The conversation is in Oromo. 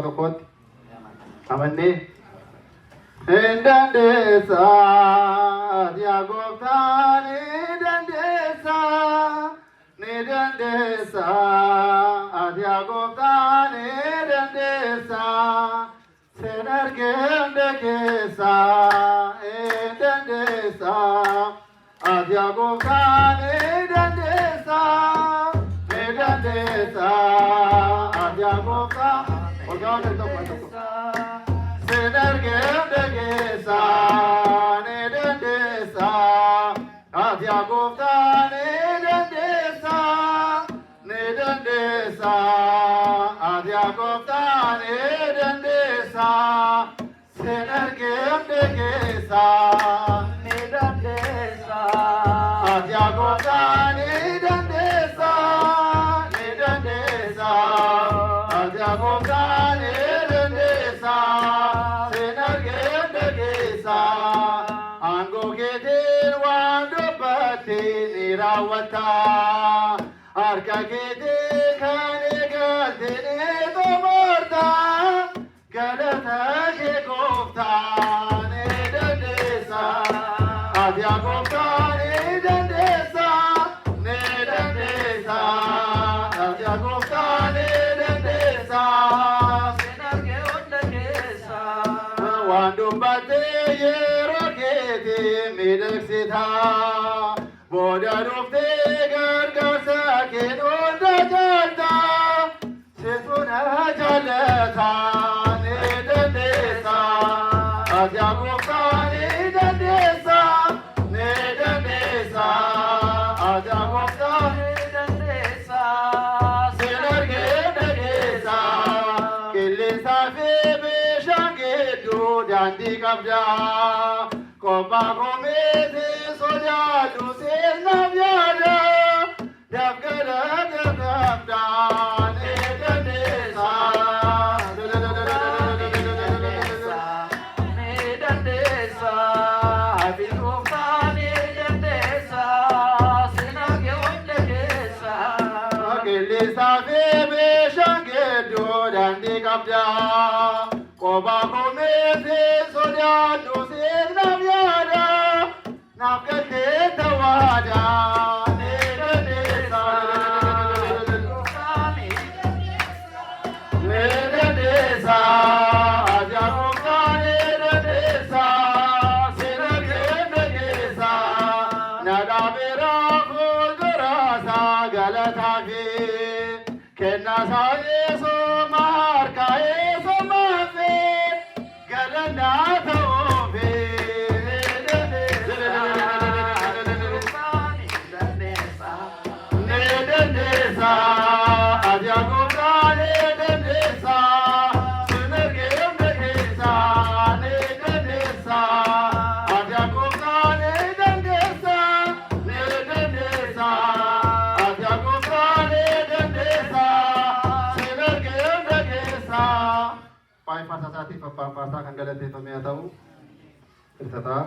tokkotti amannee hin dandeessa yaa gooftaa ni dandeessa yaa gooftaa ni dandeessa sen argee keessa hin dandeessa yaa gooftaa ni dandeessa yaa gooftaa olgaan tokko Senergesa, nedendesa, adia gofta nedendesa, adia gofta nedendesa, senergesa, nedendesa, adia gofta nedendesa, adia gofta nedendesa. Ango keetiin waan dubbatiin ni raawwata. Harka keetiin kan eegaltiin ni xumurta. Galata kee gooftaa ni dandeessa. Ati yaa gooftaa ni dandeessa. Ati yaa gooftaa ni dandeessa. Waan dubbattee yeroo keetii miidhagsita. Booda dhuftee gargaarsa kee hunda caalta. Situ na jaallata ni dandeessa. Ati yaa gooftaa ni dandeessa. Ati yaa gooftaa ni dandeessa. Sin argee dhageessa. Qilleensaa fi Dandi kabda, kopa komete sojaatu sirna vyada, dabgada dabda ne dandesa, abinufta ne dandesa, sinage ondesa, kelisa bebe shangedo dandi kabda. Koba komete sojaatu sirna vyada, nafgate tawada ne dandesa, aja gofta ne dandesa, sinage dandesa, nadabera fulgurasa galata fi kenna saayeso marka eso. Pai fasa sati papa kan galate pemia tahu. Ternyata